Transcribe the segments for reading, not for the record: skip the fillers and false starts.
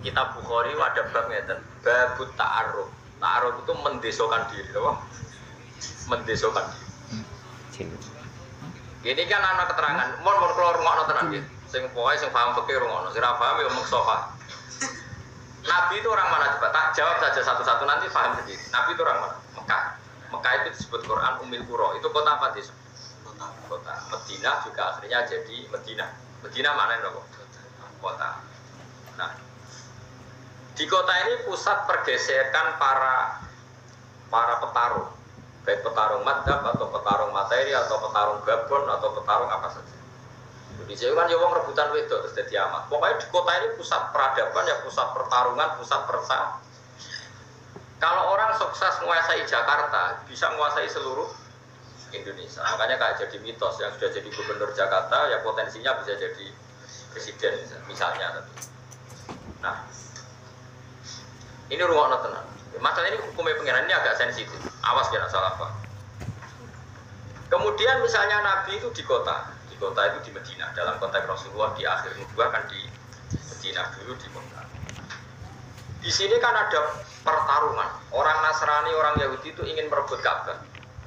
kitab Bukhari ada bab ngeten, babut ta'aruf. Ta'aruf itu mendesokan diri, loh. Mendesokan diri. Ini kan ana keterangan, mon keluar rungokno tenan nggih. Sing pokoke sing paham fikih rungokno, sing ora paham ya meksa Pak. Nabi itu orang mana coba? Tak jawab saja satu-satu nanti paham sendiri. Nabi itu orang mana? Mekah. Mekah itu disebut Quran Ummul Qura. Itu kota apa sih? Kota. Madinah juga akhirnya jadi Madinah. Madinah maknanya apa? Kota. Nah, di kota ini pusat pergeseran para petarung, baik petarung madhab atau petarung materi atau petarung babon atau petarung apa saja. Di sini kan wong rebutan wedok terus jadi amat. Pokoknya di kota ini pusat peradaban ya, pusat pertarungan, pusat persa. Kalau orang sukses menguasai Jakarta, bisa menguasai seluruh Indonesia. Makanya kayak jadi mitos yang sudah jadi gubernur Jakarta ya potensinya bisa jadi presiden misalnya. Nah, ini ruang tenang. Masalah ini hukumnya pengiran ini agak sensitif. Awas jangan salah apa. Kemudian misalnya Nabi itu di kota itu di Madinah. Dalam konteks Rasulullah di akhir nubuah kan di Madinah dulu di kota. Di sini kan ada pertarungan. Orang Nasrani, orang Yahudi itu ingin merebut Ka'bah.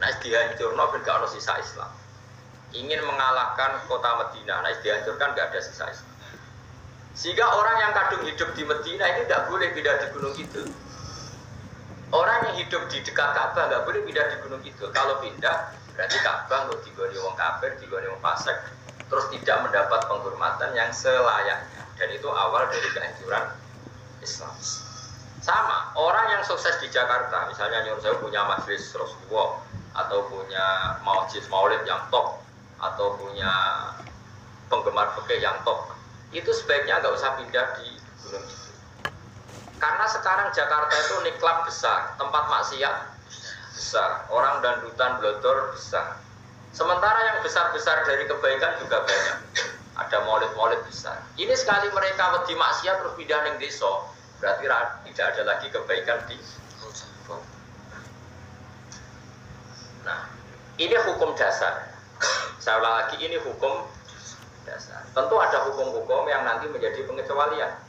Nah, dihancurkan ben gak ada sisa Islam. Ingin mengalahkan kota Madinah. Nah, dihancurkan gak ada sisa Islam. Sehingga orang yang kadung hidup di Madinah ini tidak boleh pindah di Gunung Kidul. Orang yang hidup di dekat Ka'bah nggak boleh pindah di Gunung Kidul. Kalau pindah, berarti Ka'bah untuk digoni wong kafir, digoni wong fasik, terus tidak mendapat penghormatan yang selayaknya. Dan itu awal dari kehancuran Islam. Sama, orang yang sukses di Jakarta, misalnya Nyun Sewu punya majelis Rasulullah, atau punya masjid maulid yang top, atau punya penggemar fikih yang top, itu sebaiknya nggak usah pindah di Gunung Kidul. Karena sekarang Jakarta itu niklab besar, tempat maksiat besar, orang dandutan blodor besar. Sementara yang besar-besar dari kebaikan juga banyak. Ada maulid-maulid besar. Ini sekali mereka wedi maksiat terus pindah ning desa, berarti tidak ada lagi kebaikan di. Nah, ini hukum dasar. Saya ulang lagi, ini hukum dasar. Tentu ada hukum-hukum yang nanti menjadi pengecualian.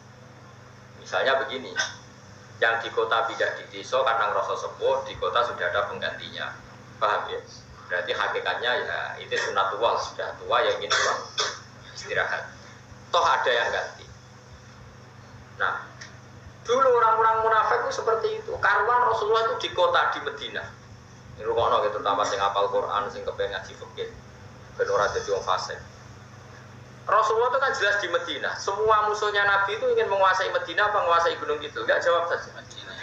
Misalnya begini, yang di kota tidak di desa karena ngerasa sepuh, di kota sudah ada penggantinya. Paham ya? Berarti hakikatnya ya itu sunatullah, sudah tua ya ingin pulang istirahat. Toh ada yang ganti. Nah, dulu orang-orang munafik itu seperti itu. Karuan Rasulullah itu di kota di Madinah. Ini rukokno gitu, terutama sing hafal Quran, sing kepengen ngaji fikih, ben ora dadi wong fasik. Rasulullah itu kan jelas di Madinah. Semua musuhnya Nabi itu ingin menguasai Madinah apa menguasai Gunung Kidul? Enggak, jawab saja. Madinah.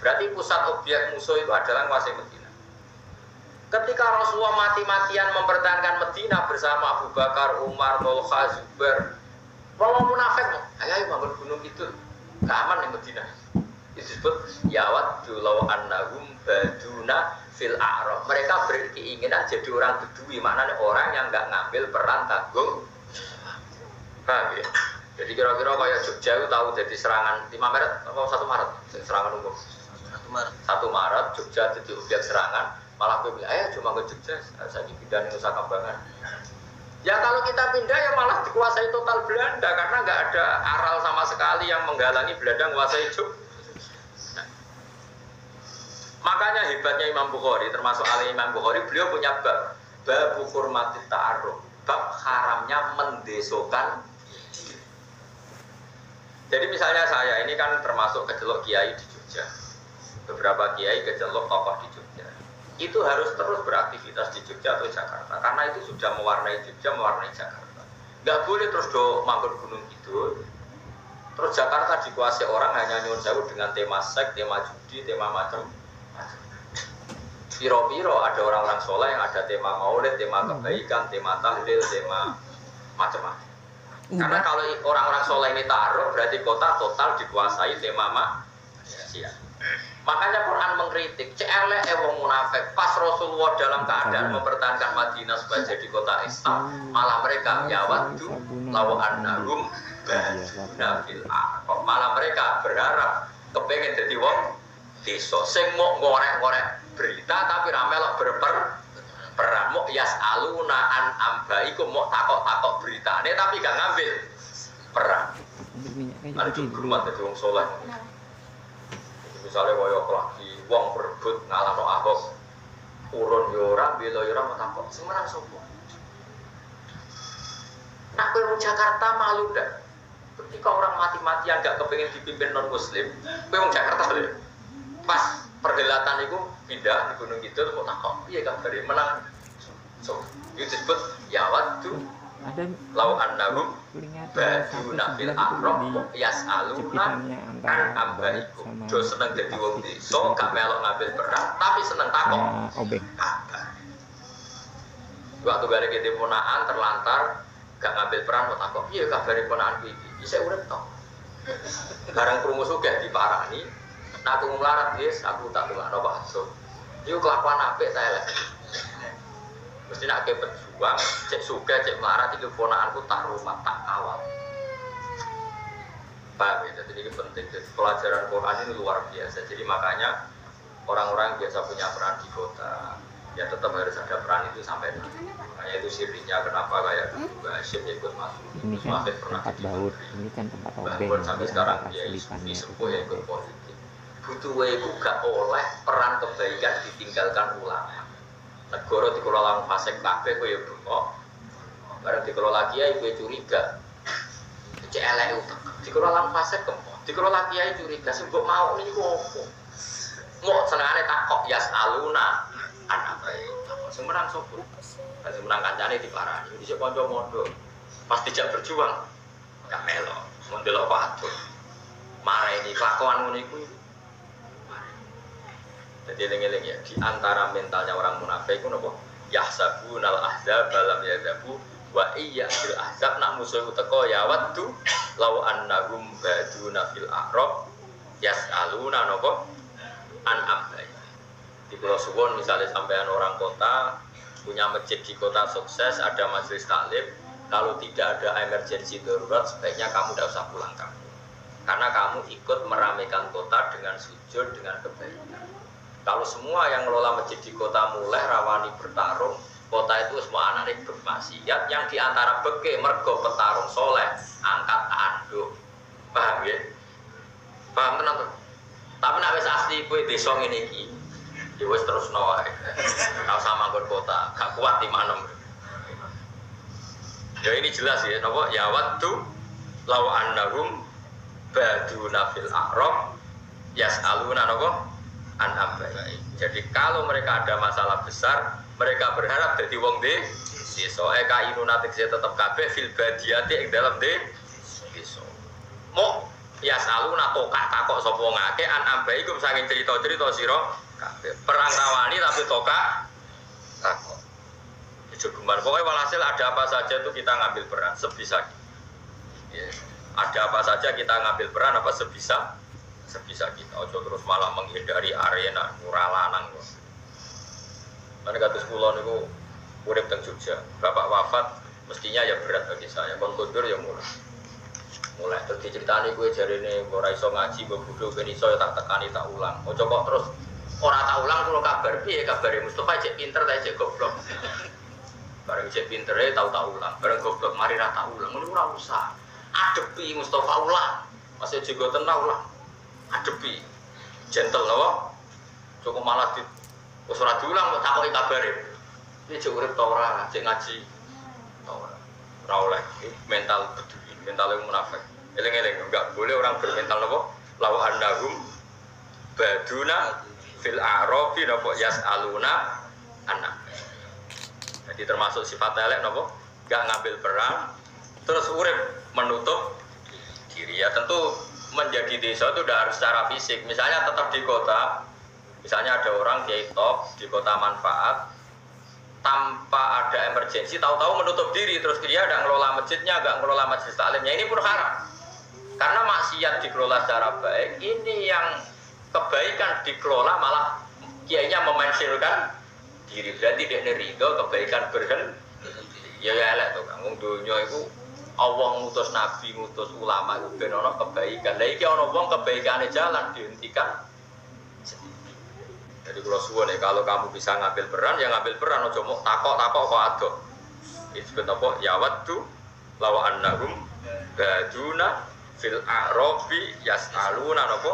Berarti pusat objek musuh itu adalah menguasai Madinah. Ketika Rasulullah mati-matian mempertahankan Madinah bersama Abu Bakar, Umar, Tolha, Zubair, wong munafik, ayo bangun Gunung Kidul. Gak aman di Madinah. Itu disebut yawat dulau annahum baduna fil a'raf. Mereka berkeinginan jadi orang bedui, maknanya orang yang enggak ngambil peran tanggung. Paham ya? Jadi kira-kira kayak Jogja itu tahu jadi serangan 5 Maret atau 1 Maret? Serangan umum 1 Maret Jogja jadi objek serangan, malah gue bilang, ayo cuma ke Jogja, saya pindah di Nusa Kambangan. Ya kalau kita pindah ya malah dikuasai total Belanda, karena nggak ada aral sama sekali yang menghalangi Belanda menguasai Jogja. Nah, makanya hebatnya Imam Bukhari, termasuk Ali Imam Bukhari, beliau punya bab hurmati ta'aruf, bab haramnya mendesokan. Jadi misalnya saya ini kan termasuk kecelok kiai di Jogja, beberapa kiai kecelok tokoh di Jogja, itu harus terus beraktivitas di Jogja atau Jakarta, karena itu sudah mewarnai Jogja, mewarnai Jakarta. Nggak boleh terus manggon Gunung Kidul, terus Jakarta dikuasai orang hanya nyuwun sewu dengan tema seks, tema judi, tema macam. Piro-piro ada orang-orang soleh yang ada tema maulid, tema kebaikan, tema tahlil, tema macam-macam. Karena kalau orang-orang soleh ini taruh, berarti kota total dikuasai tema maksiat. Makanya Quran mengkritik, celek wong munafik. Pas Rasulullah dalam keadaan mempertahankan Madinah supaya jadi kota Islam, malah mereka yawadu law annahum baduna fil a'raf. Malah mereka berharap kepengen jadi wong desa sing mau ngorek-ngorek berita tapi ramelok perang mau yas'aluna an ambaikum mau takok-takok beritane tapi gak ngambil perang. Ada hormat dari wong soleh. Misalnya kaya lagi wong berebut ngalahno Ahok, urun yo ora, bela yo ora takok. Sing menang sapa? Nak kowe wong Jakarta malu ndak? Ketika orang mati-matian gak kepengen dipimpin non muslim, kowe wong Jakarta lho. Pas perhelatan itu pindah di Gunung Kidul kok takok, piye kabare menang? So, itu disebut yawadu lau annahum baduna fil a'rab yas'aluna an ambaikum. Jo seneng dadi wong desa, gak melok ngambil peran, tapi seneng takok. Waktu gare kete ponakan terlantar, gak ngambil peran kok takok, piye kabare ponakanku iki? Isih urip to. Barang krungu sugih diparani, nak aku nglarat wis aku tak tungakno bakso. Iku kelakuan apik ta elek. Mesti nak ke pejuang, cek sugih, cek melarat itu ponakanku tak rumah, tak awal. Paham ya? Jadi ini penting. Jadi pelajaran Quran ini luar biasa. Jadi makanya orang-orang yang biasa punya peran di kota, ya tetap harus ada peran itu sampai nanti. Makanya itu sirinya kenapa kayak juga Hashim ikut masuk. Ini kan tempat baut, ini kan tempat obeng. Sampai sekarang dia sepuh ya ikut politik. Butuh itu gak oleh peran kebaikan ditinggalkan ulama. Negara dikelola fasik kabeh kowe ya bengok. Bareng dikelola kiai kowe curiga. Cek elek utek. Dikelola fasik kempo. Dikelola kiai curiga sing mbok mau niku opo? Mok senengane takok yasaluna anak bae. Sing menang sapa? Sing menang kancane diparani. Dhisik kanca mondho. Pas dijak berjuang gak melo. Mun delok patur. Mareni kelakuan ngono iku. Jadi eling-eling ya, di antara mentalnya orang munafik itu apa? Yahsabunal ahzab balam yadzabu wa iya bil ahzab nak musuh teko ya waddu law annahum baduna fil a'rab yas'aluna napa an ambai. Di Pulau Suwon misalnya sampean orang kota punya masjid di kota sukses, ada majelis taklim, kalau tidak ada emergency darurat sebaiknya kamu tidak usah pulang kampung. Karena kamu ikut meramaikan kota dengan sujud, dengan kebaikan. Kalau semua yang ngelola masjid di kota mulai rawani bertarung, kota itu semua anak bermaksiat yang diantara beke mergo petarung soleh, angkat anduk. Paham ya? Paham tenan tuh? Tapi nek wis asli kowe desa ngene iki, ya wis terusno wae. Ora usah manggon kota, gak kuat di manem. Ya ini jelas ya, napa? Ya waddu law annahum baduna fil a'rab yas'aluna napa? An-ambai. Jadi kalau mereka ada masalah besar, mereka berharap jadi wong desa. Kainu nanti saya tetap kabeh fil badiyati ing dalam desa. Mo yasaluna tokak takok sapa wong akeh an-ambai iku saking cerita-cerita sira kabeh. Perang rawani tapi tokak takok. Dijogeman. Pokoknya walhasil ada apa saja itu kita ngambil peran sebisa kita. Ya. Ada apa saja kita ngambil peran apa sebisa kita, ojo terus malah menghindari arena murah lanang. Mana kados kula niku urip teng Jogja, bapak wafat mestinya ya berat bagi saya, kon kondur ya mulai terus diceritani kowe jarene ora iso ngaji mbok bodho ben iso ya tak tekani tak ulang. Ojo kok terus ora tak ulang kula kabar piye kabare Mustofa cek pinter ta cek goblok. Bareng cek pintere tau tak ulang, bareng goblok mari ra tak ulang, ngono ora usah. Adepi Mustofa ulang, masih juga tenang ulang. Adepi gentle lho cukup malah di wis ora diulang kok takoki kabare iki cek urip ta ora cek ngaji ta ora oleh mental peduli mental munafik eling-eling enggak boleh orang bermental napa law annahum baduna fil a'rabi napa yasaluna anak. Jadi termasuk sifat elek napa enggak ngambil peran terus urip menutup diri ya tentu menjadi desa itu tidak harus secara fisik. Misalnya tetap di kota, misalnya ada orang kiai top di kota manfaat, tanpa ada emergensi, tahu-tahu menutup diri, terus dia ada ngelola masjidnya, nggak ngelola majelis taklimnya, ini pun haram. Karena maksiat dikelola secara baik, ini yang kebaikan dikelola malah kiainya memensilkan diri, berarti dia ridho kebaikan berhenti. Ya elek tuh, kamu dunia itu. Allah ngutus nabi, ngutus ulama itu ben ana kebaikan. Lah iki ana wong kebaikane jalan dihentikan. Jadi kalau suwun ya kalau kamu bisa ngambil peran ya ngambil peran aja mok takok-takok kok aduk. Itu disebut apa? Ya waddu law annahum baduna fil a'rabi yas'aluna napa